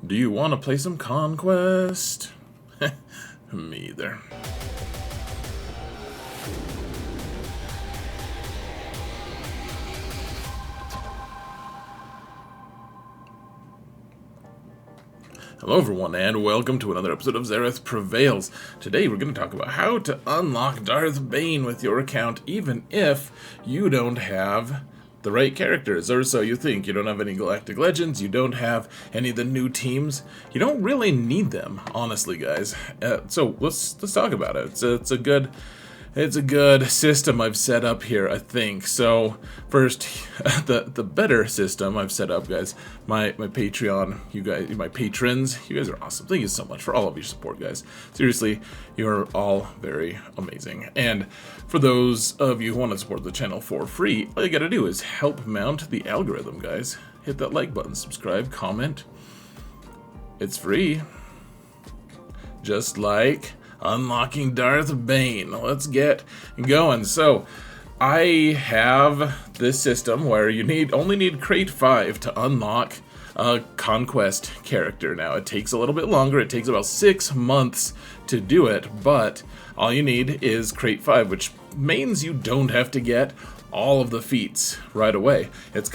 Do you want to play some Conquest? Me either. Hello everyone, and welcome to another episode of Xerath Prevails. Today we're going to talk about how to unlock Darth Bane with your account, even if you don't have the right characters, or so you think. You don't have any Galactic Legends, you don't have any of the new teams. You don't really need them, honestly, guys. So let's talk about it. It's a good system I've set up here, I think. So first, the better system I've set up, guys. My Patreon, you guys, my patrons, you guys are awesome. Thank you so much for all of your support, guys. Seriously, you're all very amazing. And for those of you who want to support the channel for free, all you gotta do is help mount the algorithm, guys. Hit that like button, subscribe, comment. It's free. Just like unlocking Darth Bane. Let's get going. So I have this system where you only need crate 5 to unlock a Conquest character. Now it takes a little bit longer. It takes about 6 months to do it, but all you need is crate 5, which means you don't have to get all of the feats right away. It's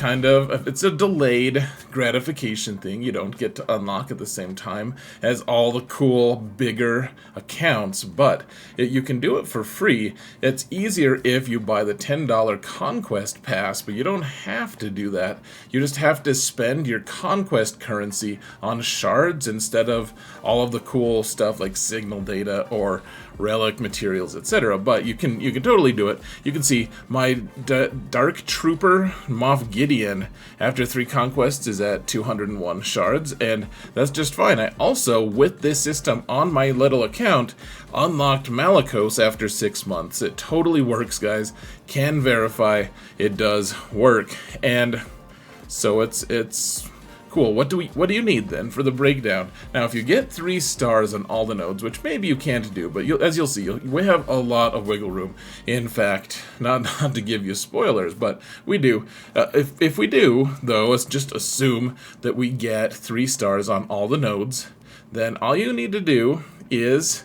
a delayed gratification thing. You don't get to unlock at the same time as all the cool, bigger accounts, but you can do it for free. It's easier if you buy the $10 Conquest Pass, but you don't have to do that. You just have to spend your Conquest currency on shards instead of all of the cool stuff like signal data or relic materials, etc. But you can totally do it. You can see my Dark Trooper Moff Gideon after 3 conquests is at 201 shards, and that's just fine. I also, with this system on my little account, unlocked Malicos after 6 months. It totally works, guys. Can verify it does work, and so it's cool. What do you need then for the breakdown? Now, if you get 3 stars on all the nodes, which maybe you can't do, but as you'll see, we have a lot of wiggle room. In fact, not to give you spoilers, but we do. If we do, though, let's just assume that we get 3 stars on all the nodes, then all you need to do is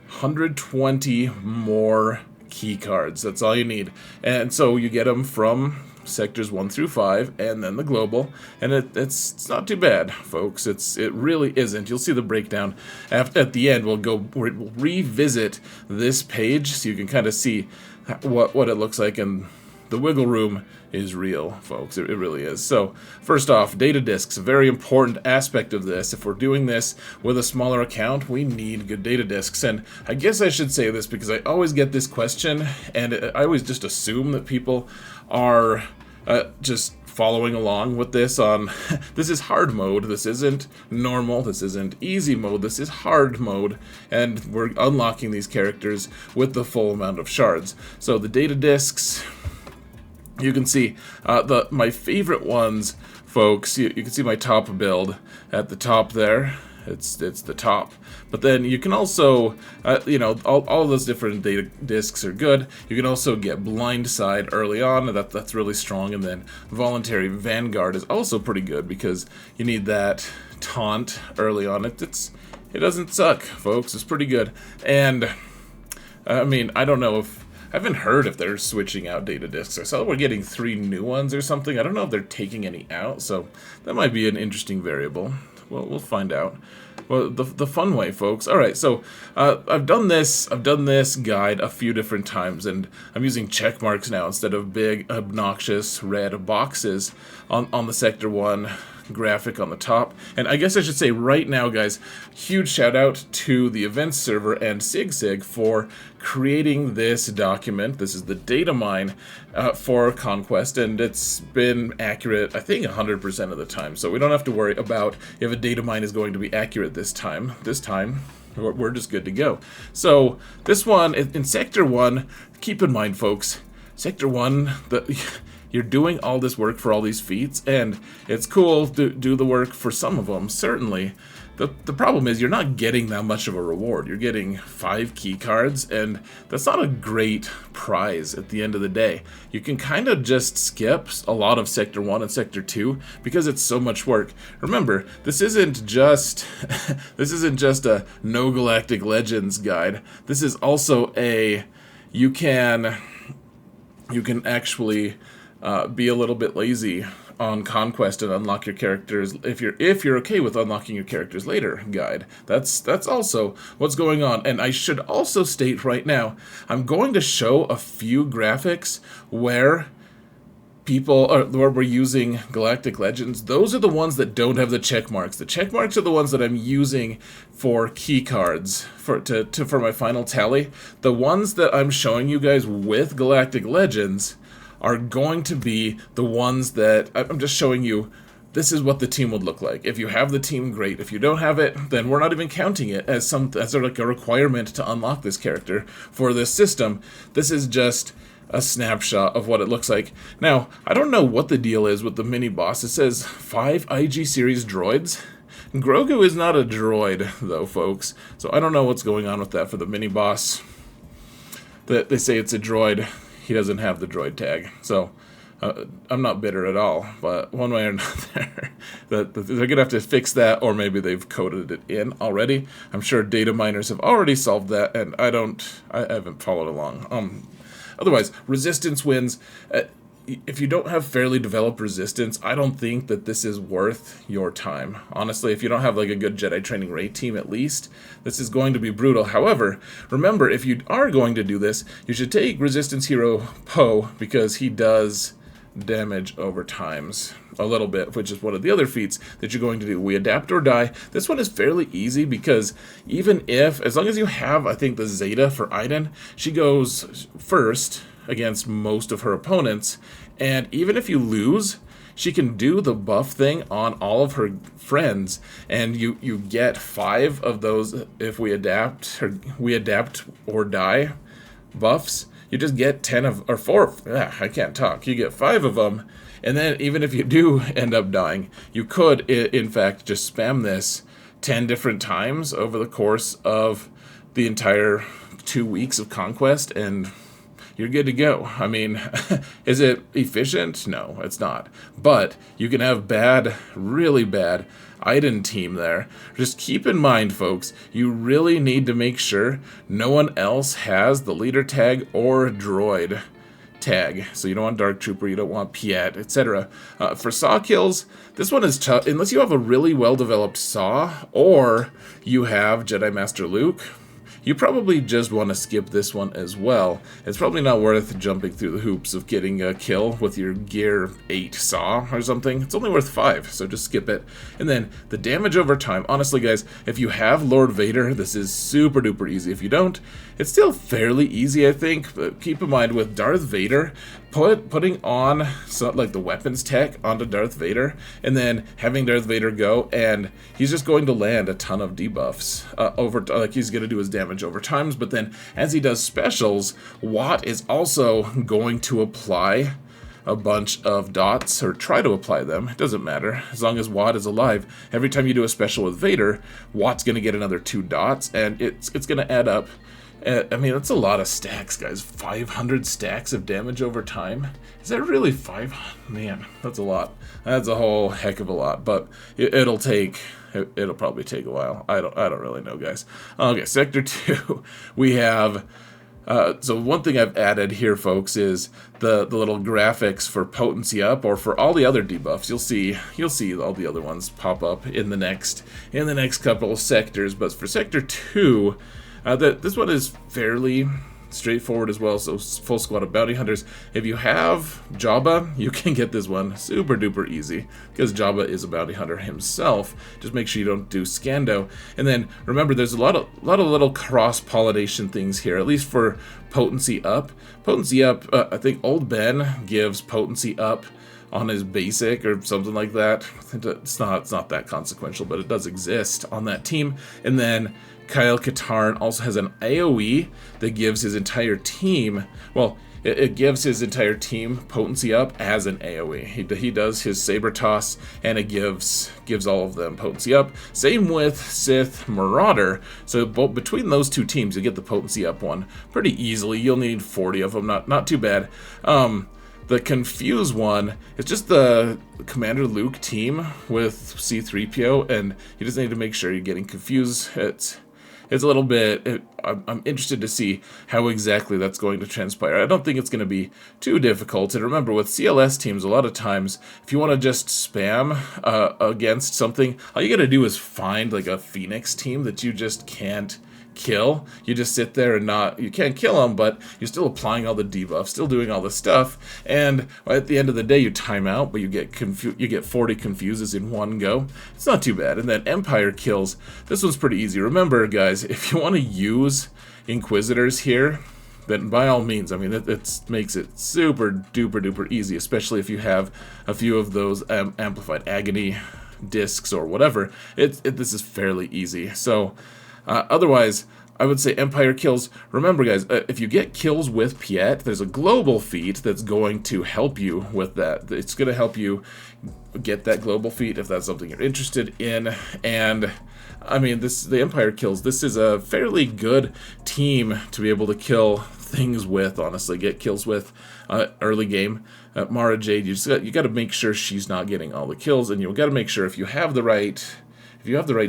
120 more key cards. That's all you need. And so you get them from sectors 1 through 5, and then the global, and it's not too bad, folks. It really isn't. You'll see the breakdown at the end. We'll revisit this page so you can kind of see what it looks like, and the wiggle room is real, folks. It really is. So first off, data disks, a very important aspect of this. If we're doing this with a smaller account, we need good data disks. And I guess I should say this because I always get this question, and I always just assume that people are just following along with this on this is hard mode, this isn't normal, this isn't easy mode, this is hard mode, and we're unlocking these characters with the full amount of shards. So the data disks, you can see my favorite ones, folks. You can see my top build at the top there. It's the top. But then you can also, all of those different data disks are good. You can also get Blindside early on, and that's really strong. And then Voluntary Vanguard is also pretty good because you need that taunt early on. It doesn't suck, folks. It's pretty good. And I mean, I don't know if I haven't heard if they're switching out data disks. I saw we're getting 3 new ones or something. I don't know if they're taking any out, so that might be an interesting variable. Well, we'll find out. Well, the fun way, folks. All right, so I've done this guide a few different times, and I'm using check marks now instead of big, obnoxious red boxes on the Sector 1 graphic on the top. And I guess I should say right now, guys, huge shout out to the events server and SigSig for creating this document. This is the data mine for Conquest, and it's been accurate, I think, 100% of the time. So we don't have to worry about if a data mine is going to be accurate this time. This time, we're just good to go. So this one, in Sector 1, keep in mind, folks, Sector 1, you're doing all this work for all these feats, and it's cool to do the work for some of them, certainly. The problem is you're not getting that much of a reward. You're getting 5 key cards, and that's not a great prize at the end of the day. You can kind of just skip a lot of Sector 1 and Sector 2 because it's so much work. Remember, this isn't just this isn't just a No Galactic Legends guide. This is also a you can actually be a little bit lazy on Conquest and unlock your characters if you're okay with unlocking your characters later guide. That's also what's going on. And I should also state right now, I'm going to show a few graphics where where we're using Galactic Legends. Those are the ones that don't have the check marks. The check marks are the ones that I'm using for key cards for my final tally. The ones that I'm showing you guys with Galactic Legends are going to be the ones that I'm just showing you. This is what the team would look like. If you have the team, great. If you don't have it, then we're not even counting it as sort of like a requirement to unlock this character for this system. This is just a snapshot of what it looks like. Now, I don't know what the deal is with the mini boss. It says 5 IG series droids. Grogu is not a droid, though, folks. So I don't know what's going on with that for the mini boss. They say it's a droid. He doesn't have the droid tag, so I'm not bitter at all, but one way or another, they're going to have to fix that, or maybe they've coded it in already. I'm sure data miners have already solved that, and I haven't followed along. Otherwise, resistance wins. If you don't have fairly developed resistance, I don't think that this is worth your time. Honestly, if you don't have like a good Jedi training raid team at least, this is going to be brutal. However, remember, if you are going to do this, you should take Resistance Hero Poe, because he does damage over times a little bit, which is one of the other feats that you're going to do. We adapt or die. This one is fairly easy because as long as you have, I think, the Zeta for Iden, she goes first against most of her opponents, and even if you lose, she can do the buff thing on all of her friends, and you get 5 of those. If we adapt or die buffs, you just get 10 of, or 4, I can't talk, you get 5 of them, and then even if you do end up dying, you could in fact just spam this 10 different times over the course of the entire 2 weeks of Conquest, and you're good to go. I mean, is it efficient? No, it's not. But you can have really bad Iden team there. Just keep in mind, folks, you really need to make sure no one else has the leader tag or droid tag. So you don't want Dark Trooper, you don't want Piet, etc. For Saw kills, this one is tough. Unless you have a really well-developed Saw, or you have Jedi Master Luke, you probably just want to skip this one as well. It's probably not worth jumping through the hoops of getting a kill with your Gear 8 Saw or something. It's only worth 5, so just skip it. And then the damage over time. Honestly, guys, if you have Lord Vader, this is super duper easy. If you don't, it's still fairly easy, I think. But keep in mind, with Darth Vader, putting on like the weapons tech onto Darth Vader, and then having Darth Vader go, and he's just going to land a ton of debuffs like he's going to do his damage over times. But then as he does specials, Watt is also going to apply a bunch of dots, or try to apply them. It doesn't matter as long as Watt is alive. Every time you do a special with Vader, Watt's going to get another 2 dots, and it's going to add up. I mean, that's a lot of stacks, guys. 500 stacks of damage over time. Is that really 500? Man, that's a lot. That's a whole heck of a lot. But it'll probably take a while. I don't really know, guys. Okay, Sector 2. We have. So one thing I've added here, folks, is the little graphics for potency up, or for all the other debuffs. You'll see all the other ones pop up in the next couple of sectors. But for Sector 2. This one is fairly straightforward as well, so full squad of bounty hunters. If you have Jabba, you can get this one super duper easy, because Jabba is a bounty hunter himself. Just make sure you don't do Scando. And then remember, there's a lot of little cross-pollination things here, at least for potency up. Potency up, I think Old Ben gives potency up on his basic or something like that. It's not that consequential, but it does exist on that team. And then Kyle Katarn also has an AoE that gives his entire team, well, it gives his entire team potency up as an AoE. He does his saber toss, and it gives all of them potency up. Same with Sith Marauder. So between those two teams, you get the potency up one pretty easily. You'll need 40 of them, not too bad. The Confuse one is just the Commander Luke team with C-3PO, and you just need to make sure you're getting confused. It's a little bit, I'm interested to see how exactly that's going to transpire. I don't think it's going to be too difficult. And remember, with CLS teams, a lot of times, if you want to just spam against something, all you got to do is find like a Phoenix team that you just can't kill. You just sit there and you can't kill them, but you're still applying all the debuffs, still doing all the stuff, and at the end of the day you time out, but you get 40 confuses in one go. It's not too bad. And then Empire kills, this one's pretty easy. Remember guys, if you want to use Inquisitors here, then by all means, I mean, it makes it super duper duper easy, especially if you have a few of those amplified agony discs or whatever. This is fairly easy. So otherwise, I would say Empire kills. Remember, guys, if you get kills with Piet, there's a global feat that's going to help you with that. It's going to help you get that global feat if that's something you're interested in. And I mean, the Empire kills. This is a fairly good team to be able to kill things with. Honestly, get kills with early game. Mara Jade, you got to make sure she's not getting all the kills, and you got to make sure if you have the right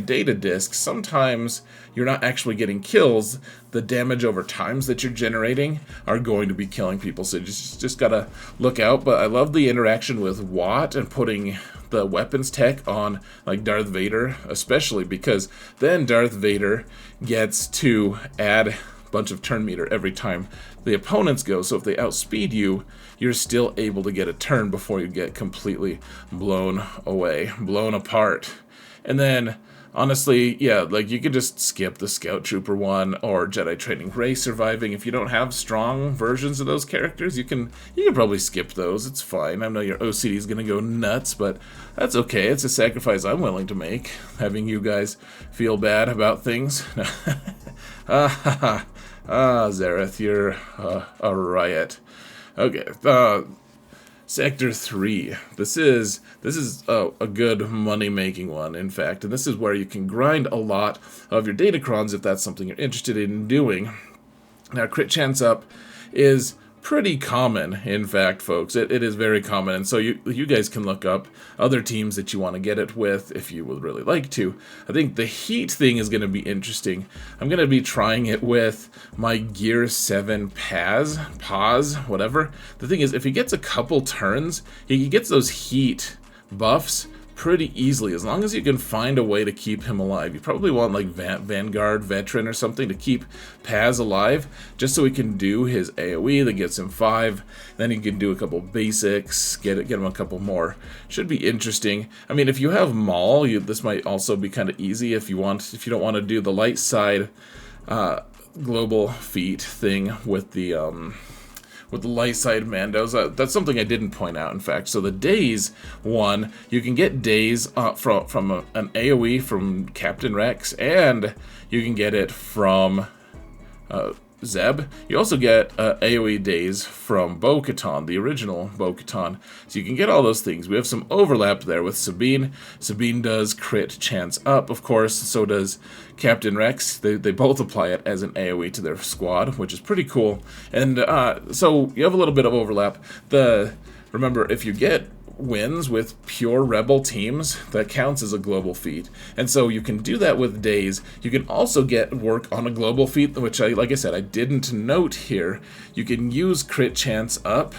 data disk, sometimes you're not actually getting kills. The damage over times that you're generating are going to be killing people, so just gotta look out. But I love the interaction with Watt and putting the weapons tech on like Darth Vader, especially because then Darth Vader gets to add a bunch of turn meter every time the opponents go. So if they outspeed you, you're still able to get a turn before you get completely blown away, blown apart. And then, honestly, yeah, like you could just skip the Scout Trooper one or Jedi Training Ray surviving. If you don't have strong versions of those characters, you can probably skip those. It's fine. I know your OCD is going to go nuts, but that's okay. It's a sacrifice I'm willing to make, having you guys feel bad about things. Zareth, you're a riot. Okay, Sector 3. This is a good money-making one, in fact, and this is where you can grind a lot of your datacrons if that's something you're interested in doing. Now, crit chance up is pretty common, in fact, folks. It is very common, and so you guys can look up other teams that you want to get it with if you would really like to. I think the heat thing is going to be interesting. I'm going to be trying it with my Gear 7 Paz, whatever. The thing is, if he gets a couple turns, he gets those heat buffs pretty easily, as long as you can find a way to keep him alive. You probably want like Vanguard Veteran or something to keep Paz alive, just so he can do his AoE that gets him 5. Then he can do a couple basics, get him a couple more. Should be interesting. I mean, if you have Maul, this might also be kind of easy if you don't want to do the light side global feat thing with the light side Mandos. That's something I didn't point out, in fact. So the Days one, you can get Days from an AoE from Captain Rex, and you can get it from Zeb. You also get AoE Days from Bo-Katan, the original Bo-Katan. So you can get all those things. We have some overlap there with Sabine. Sabine does crit chance up, of course. So does Captain Rex. They both apply it as an AoE to their squad, which is pretty cool. And so you have a little bit of overlap. Remember, if you get wins with pure rebel teams, that counts as a global feat, and so you can do that with Days. You can also get work on a global feat, which like I said, I didn't note here. You can use crit chance up,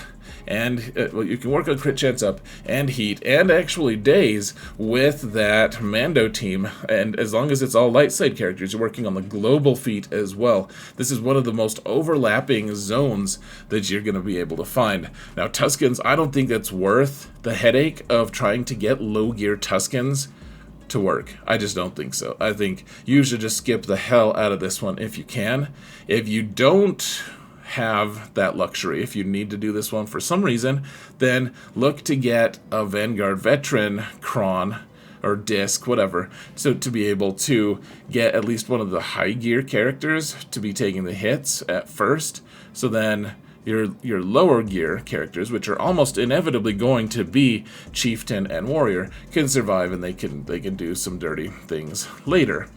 and you can work on crit chance up and heat and actually Days with that Mando team, and as long as it's all light side characters, you're working on the global feat as well. This is one of the most overlapping zones that you're going to be able to find. Now, Tuskens, I don't think that's worth the headache of trying to get low gear Tuskens to work. I just don't think so. I think you should just skip the hell out of this one if you can. If you don't have that luxury, if you need to do this one for some reason, then look to get a Vanguard Veteran Cron or disc, whatever, so to be able to get at least one of the high gear characters to be taking the hits at first. So then your lower gear characters, which are almost inevitably going to be chieftain and warrior, can survive, and they can do some dirty things later.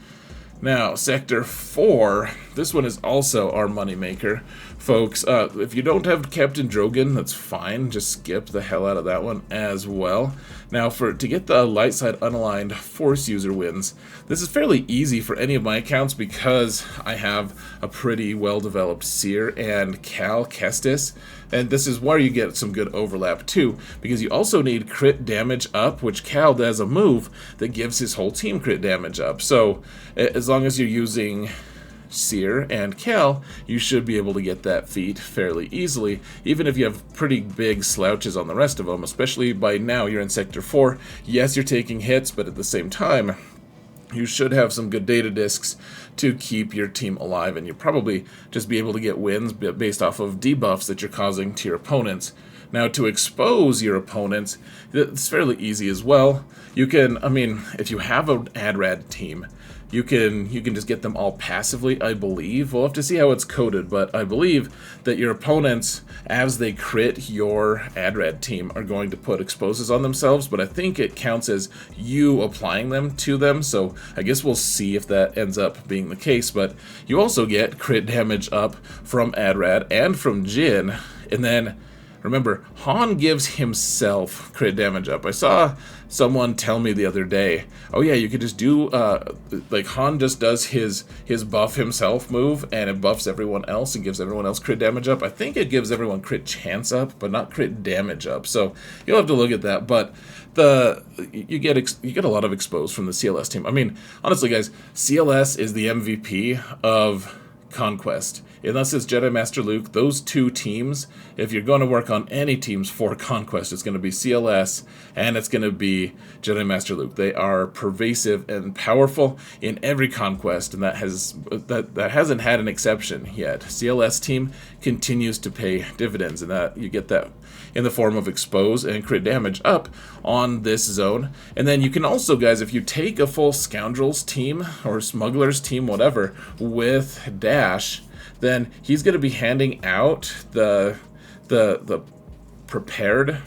Now, Sector 4, this one is also our moneymaker, folks. If you don't have Captain Drogon, that's fine. Just skip the hell out of that one as well. Now, to get the light side unaligned Force user wins, this is fairly easy for any of my accounts because I have a pretty well-developed Seer and Cal Kestis. And this is where you get some good overlap too, because you also need crit damage up, which Cal does a move that gives his whole team crit damage up. So as long as you're using Seer and Cal, you should be able to get that feat fairly easily, even if you have pretty big slouches on the rest of them, especially by now you're in Sector 4. Yes, you're taking hits, but at the same time, you should have some good data discs to keep your team alive, and you'll probably just be able to get wins based off of debuffs that you're causing to your opponents. Now, to expose your opponents, it's fairly easy as well. You can, I mean, if you have an AdRad team, you can just get them all passively, I believe. We'll have to see how it's coded, but I believe that your opponents, as they crit your AdRad team, are going to put exposes on themselves, but I think it counts as you applying them to them, so I guess we'll see if that ends up being the case. But you also get crit damage up from AdRad and from Jin, and then remember, Han gives himself crit damage up. I saw someone tell me the other day, oh yeah, you could just do, like Han just does his buff himself move, and it buffs everyone else and gives everyone else crit damage up. I think it gives everyone crit chance up, but not crit damage up. So you'll have to look at that, but you get a lot of expose from the CLS team. I mean, honestly guys, CLS is the MVP of Conquest. Unless it's Jedi Master Luke, those two teams, if you're going to work on any teams for Conquest, it's going to be CLS and it's going to be Jedi Master Luke. They are pervasive and powerful in every Conquest, and that hasn't had an exception yet. CLS team continues to pay dividends, and that you get that in the form of expose and crit damage up on this zone. And then you can also, guys, if you take a full Scoundrels team or Smugglers team, whatever, with Dash, then he's going to be handing out the prepared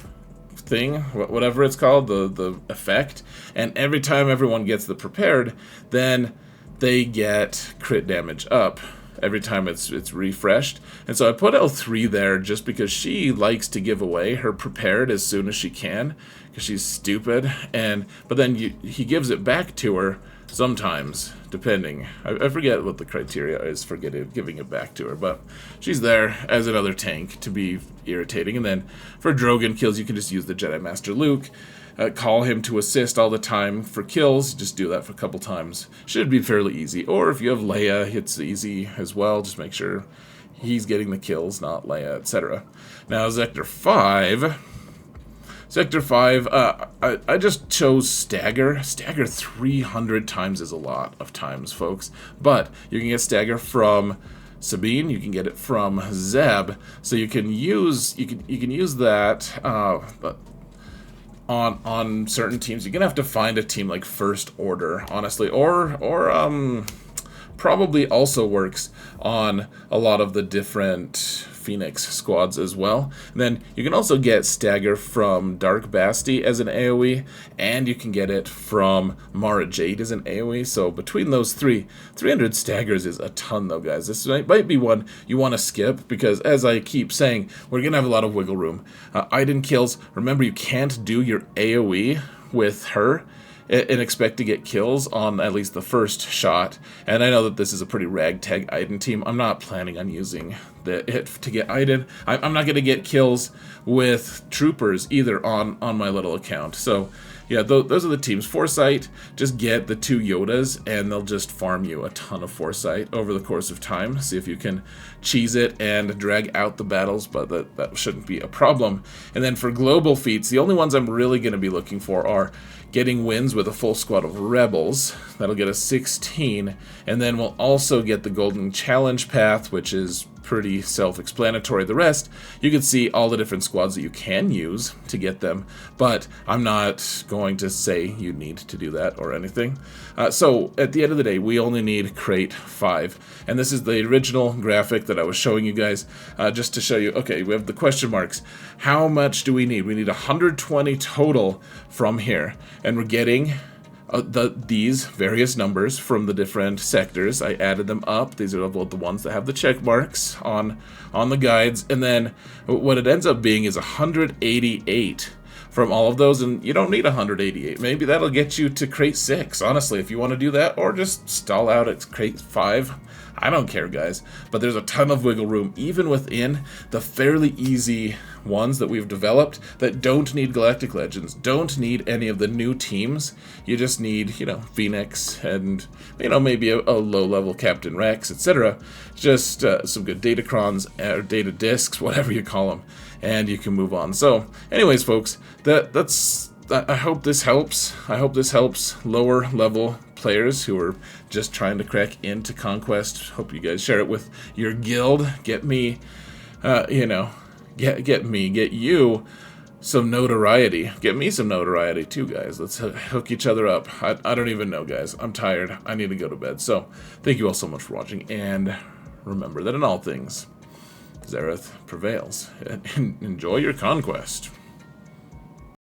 thing, whatever it's called, the effect, and every time everyone gets the prepared, then they get crit damage up every time it's refreshed. And so I put L3 there just because she likes to give away her prepared as soon as she can, because she's stupid. But then he gives it back to her sometimes, depending. I forget what the criteria is for giving it back to her, but she's there as another tank to be irritating. And then for Drogon kills, you can just use the Jedi Master Luke. Call him to assist all the time for kills. Just do that for a couple times. Should be fairly easy. Or if you have Leia, it's easy as well. Just make sure he's getting the kills, not Leia, etc. Now, Sector 5. Sector 5, I just chose Stagger. Stagger 300 times is a lot of times, folks. But you can get Stagger from Sabine, you can get it from Zeb. So you can use that on certain teams. You're gonna have to find a team like First Order, honestly, or probably also works on a lot of the different Phoenix squads as well. And then you can also get Stagger from Dark Basti as an AoE, and you can get it from Mara Jade as an AoE. So between those 300 Staggers is a ton though, guys. This might be one you want to skip, because as I keep saying, we're gonna have a lot of wiggle room. Iden kills, remember, you can't do your AoE with her and expect to get kills on at least the first shot. And I know that this is a pretty ragtag Iden team. I'm not planning on using it to get Iden. I'm not going to get kills with troopers either on my little account. So yeah, those are the teams. Foresight, just get the 2 Yodas and they'll just farm you a ton of Foresight over the course of time. See if you can cheese it and drag out the battles, but that shouldn't be a problem. And then for global feats, the only ones I'm really going to be looking for are getting wins with a full squad of Rebels. That'll get us 16, and then we'll also get the Golden Challenge Path, which is pretty self-explanatory. The rest, you can see all the different squads that you can use to get them, but I'm not going to say you need to do that or anything. So at the end of the day, we only need crate 5, and this is the original graphic that I was showing you guys, just to show you. Okay, we have the question marks. How much do we need? We need 120 total from here, and we're getting these various numbers from the different sectors. I added them up. These are the ones that have the check marks on the guides, and then what it ends up being is 188 from all of those, and you don't need 188. Maybe that'll get you to crate 6, honestly, if you want to do that, or just stall out at crate 5. I don't care, guys, but there's a ton of wiggle room, even within the fairly easy ones that we've developed that don't need Galactic Legends, don't need any of the new teams. You just need, you know, Phoenix and, you know, maybe a low-level Captain Rex, etc. Just some good Datacrons or data discs, whatever you call them, and you can move on. So, anyways, folks, that's. I hope this helps. I hope this helps lower level players who are just trying to crack into Conquest. Hope you guys share it with your guild. Get me, you know, get you some notoriety. Get me some notoriety too, guys. Let's hook each other up. I don't even know, guys. I'm tired. I need to go to bed. So thank you all so much for watching, and remember that in all things, Xerath prevails. Enjoy your conquest.